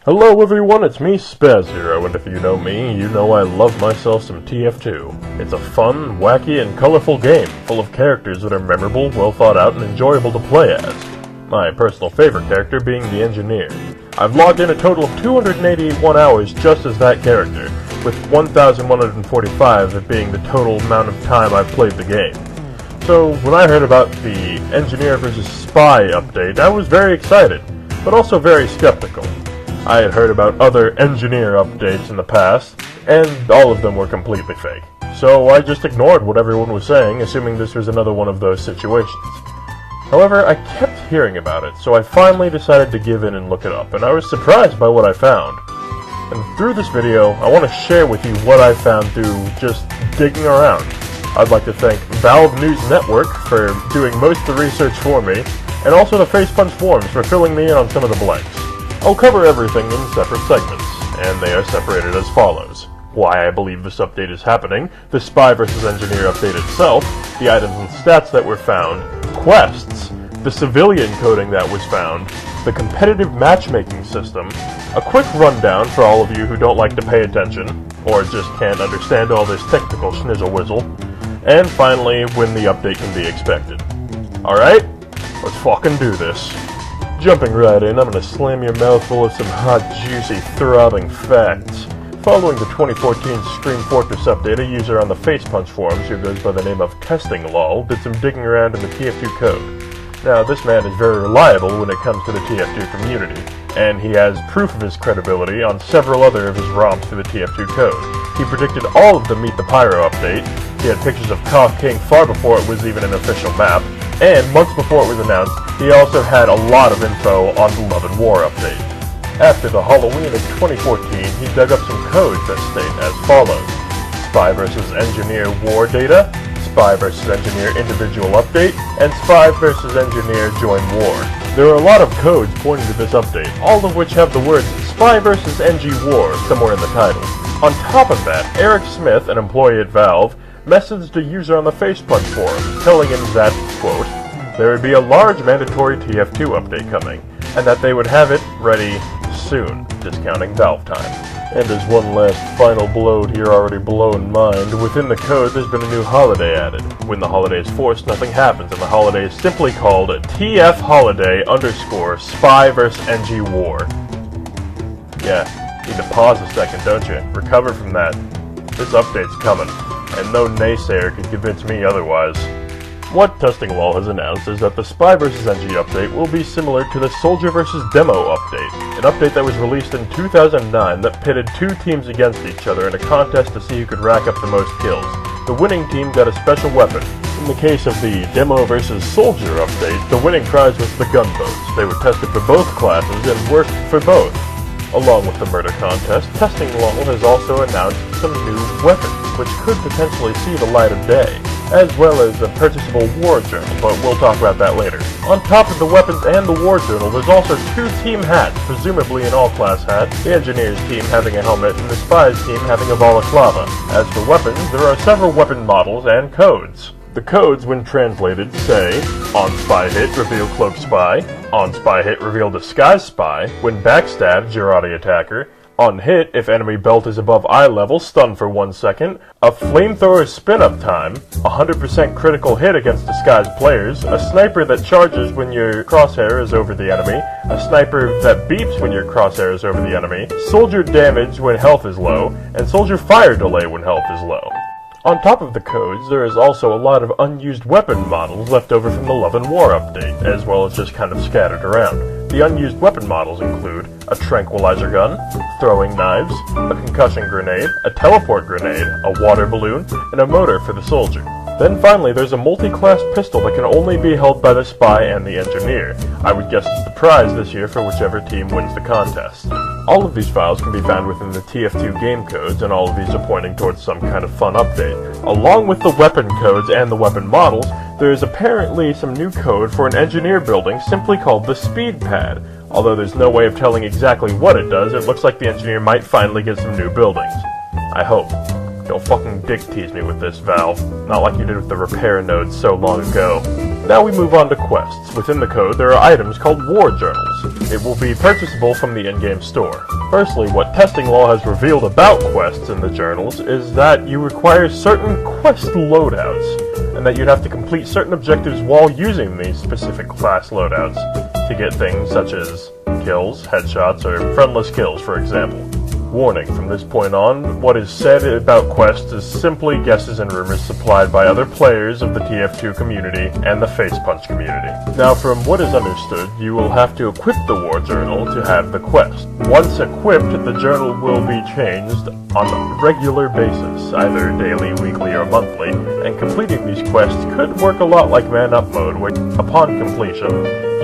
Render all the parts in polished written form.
Hello everyone, it's me, Thespazhero, and if you know me, you know I love myself some TF2. It's a fun, wacky, and colorful game, full of characters that are memorable, well thought out, and enjoyable to play as. My personal favorite character being the Engineer. I've logged in a total of 281 hours just as that character, with 1,145 of it being the total amount of time I've played the game. So, when I heard about the Engineer vs. Spy update, I was very excited, but also very skeptical. I had heard about other Engineer updates in the past, and all of them were completely fake. So I just ignored what everyone was saying, assuming this was another one of those situations. However, I kept hearing about it, so I finally decided to give in and look it up, and I was surprised by what I found. And through this video, I want to share with you what I found through just digging around. I'd like to thank Valve News Network for doing most of the research for me, and also the Facepunch forums for filling me in on some of the blanks. I'll cover everything in separate segments, and they are separated as follows. Why I believe this update is happening, the Spy vs. Engineer update itself, the items and stats that were found, quests, the civilian coding that was found, the competitive matchmaking system, a quick rundown for all of you who don't like to pay attention, or just can't understand all this technical schnizzle-whizzle, and finally, when the update can be expected. Alright, let's fucking do this. Jumping right in, I'm gonna slam your mouth full of some hot, juicy, throbbing facts. Following the 2014 Scream Fortress update, a user on the Facepunch forums who goes by the name of TestingLol did some digging around in the TF2 code. Now, this man is very reliable when it comes to the TF2 community, and he has proof of his credibility on several other of his ROMs for the TF2 code. He predicted all of the Meet the Pyro update, he had pictures of Cough King far before it was even an official map, and months before it was announced, he also had a lot of info on the Love and War update. After the Halloween of 2014, he dug up some codes that state as follows: Spy vs. Engineer War Data, Spy vs. Engineer Individual Update, and Spy vs. Engineer Join War. There are a lot of codes pointing to this update, all of which have the words Spy vs. Engy War somewhere in the title. On top of that, Eric Smith, an employee at Valve, messaged a user on the Facepunch forum, telling him that, quote, there would be a large mandatory TF2 update coming, and that they would have it ready soon, discounting Valve time. And as one last final blow to your already blown mind, within the code there's been a new holiday added. When the holiday is forced, nothing happens, and the holiday is simply called TF Holiday _ Spy vs. Engy War. Yeah, need to pause a second, don't you? Recover from that. This update's coming, and no naysayer can convince me otherwise. What TestingLol has announced is that the Spy vs. Engy update will be similar to the Soldier vs. Demo update, an update that was released in 2009 that pitted two teams against each other in a contest to see who could rack up the most kills. The winning team got a special weapon. In the case of the Demo vs. Soldier update, the winning prize was the gunboats. They were tested for both classes and worked for both. Along with the murder contest, TestingLol has also announced some new weapons, which could potentially see the light of day, as well as a purchasable war journal, but we'll talk about that later. On top of the weapons and the war journal, there's also two team hats, presumably an all-class hat, the Engineers team having a helmet and the Spies team having a balaclava. As for weapons, there are several weapon models and codes. The codes, when translated, say, on Spy Hit, reveal Cloak Spy, on Spy Hit, reveal Disguise Spy, when backstabbed, Girardi Attacker, on hit, if enemy belt is above eye level, stun for 1 second, a flamethrower spin-up time, 100% critical hit against disguised players, a sniper that charges when your crosshair is over the enemy, a sniper that beeps when your crosshair is over the enemy, soldier damage when health is low, and soldier fire delay when health is low. On top of the codes, there is also a lot of unused weapon models left over from the Love and War update, as well as just kind of scattered around. The unused weapon models include a tranquilizer gun, throwing knives, a concussion grenade, a teleport grenade, a water balloon, and a motor for the soldier. Then finally, there's a multi-class pistol that can only be held by the Spy and the Engineer. I would guess it's the prize this year for whichever team wins the contest. All of these files can be found within the TF2 game codes, and all of these are pointing towards some kind of fun update. Along with the weapon codes and the weapon models, there is apparently some new code for an Engineer building simply called the Speed Pad. Although there's no way of telling exactly what it does, it looks like the Engineer might finally get some new buildings. I hope. Don't fucking dick tease me with this, Valve. Not like you did with the repair nodes so long ago. Now we move on to quests. Within the code, there are items called War Journals. It will be purchasable from the in-game store. Firstly, what testing law has revealed about quests in the journals is that you require certain quest loadouts, and that you'd have to complete certain objectives while using these specific class loadouts to get things such as kills, headshots, or friendless kills, for example. Warning, from this point on, what is said about quests is simply guesses and rumors supplied by other players of the TF2 community and the Face Punch community. Now, from what is understood, you will have to equip the War Journal to have the quest. Once equipped, the journal will be changed on a regular basis, either daily, weekly, or monthly, and completing these quests could work a lot like Man Up mode, where upon completion,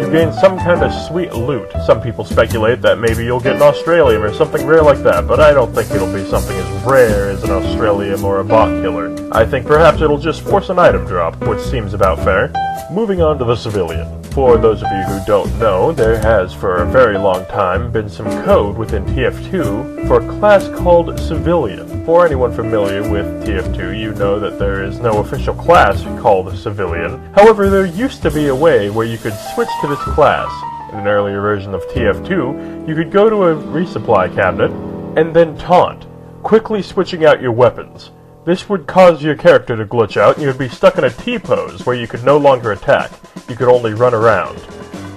you gain some kind of sweet loot. Some people speculate that maybe you'll get an Australium or something rare like that, but I don't think it'll be something as rare as an Australium or a bot killer. I think perhaps it'll just force an item drop, which seems about fair. Moving on to the Civilian. For those of you who don't know, there has for a very long time been some code within TF2 for a class called Civilian. For anyone familiar with TF2, you know that there is no official class called Civilian. However, there used to be a way where you could switch to this class. In an earlier version of TF2, you could go to a resupply cabinet and then taunt, quickly switching out your weapons. This would cause your character to glitch out, and you would be stuck in a T-pose where you could no longer attack. You could only run around.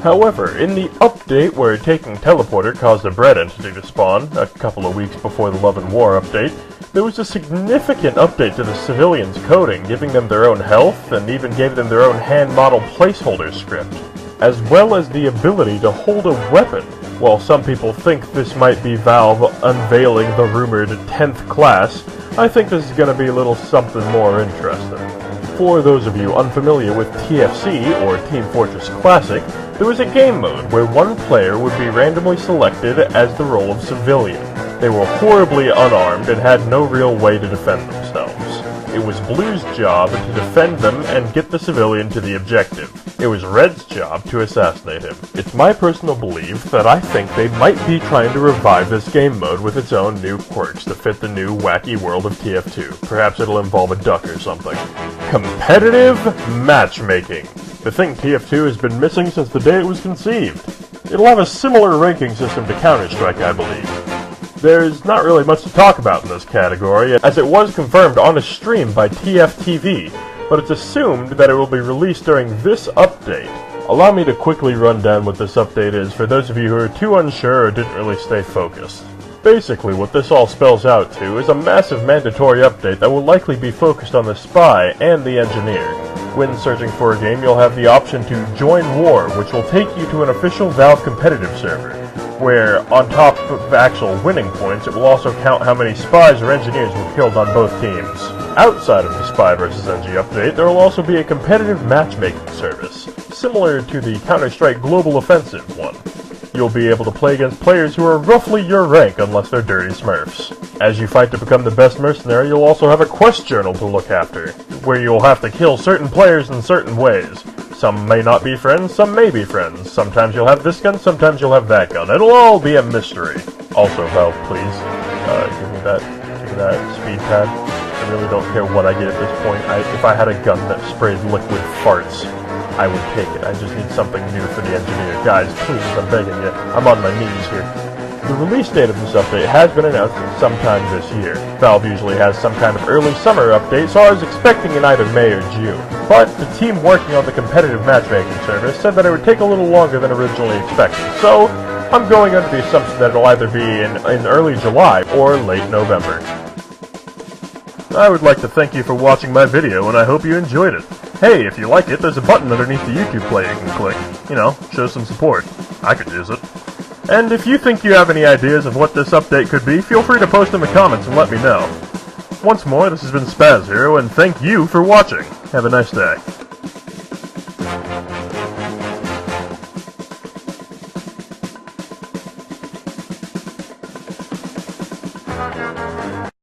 However, in the update where taking Teleporter caused a bread entity to spawn, a couple of weeks before the Love and War update, there was a significant update to the civilians' coding, giving them their own health, and even gave them their own hand-model placeholder script, as well as the ability to hold a weapon. While some people think this might be Valve unveiling the rumored 10th class, I think this is going to be a little something more interesting. For those of you unfamiliar with TFC, or Team Fortress Classic, there was a game mode where one player would be randomly selected as the role of civilian. They were horribly unarmed and had no real way to defend themselves. It was Blue's job to defend them and get the civilian to the objective. It was Red's job to assassinate him. It's my personal belief that I think they might be trying to revive this game mode with its own new quirks to fit the new wacky world of TF2. Perhaps it'll involve a duck or something. Competitive matchmaking. The thing TF2 has been missing since the day it was conceived. It'll have a similar ranking system to Counter-Strike, I believe. There's not really much to talk about in this category, as it was confirmed on a stream by TFTV, but it's assumed that it will be released during this update. Allow me to quickly run down what this update is for those of you who are too unsure or didn't really stay focused. Basically, what this all spells out to is a massive mandatory update that will likely be focused on the spy and the engineer. When searching for a game, you'll have the option to Join War, which will take you to an official Valve competitive server, where, on top of actual winning points, it will also count how many spies or engineers were killed on both teams. Outside of the Spy vs. Engy update, there will also be a competitive matchmaking service, similar to the Counter-Strike Global Offensive one. You'll be able to play against players who are roughly your rank unless they're dirty smurfs. As you fight to become the best mercenary, you'll also have a quest journal to look after, where you'll have to kill certain players in certain ways. Some may not be friends, some may be friends. Sometimes you'll have this gun, sometimes you'll have that gun. It'll all be a mystery. Also, Valve, please, give me that speed pad. I really don't care what I get at this point. If I had a gun that sprayed liquid farts, I would take it. I just need something new for the engineer. Guys, please, I'm begging you. I'm on my knees here. The release date of this update has been announced sometime this year. Valve usually has some kind of early summer update, so I was expecting in either May or June. But the team working on the competitive matchmaking service said that it would take a little longer than originally expected, so I'm going under the assumption that it'll either be in early July or late November. I would like to thank you for watching my video, and I hope you enjoyed it. Hey, if you like it, there's a button underneath the YouTube player you can click. You know, show some support. I could use it. And if you think you have any ideas of what this update could be, feel free to post in the comments and let me know. Once more, this has been Thespazhero, and thank you for watching. Have a nice day.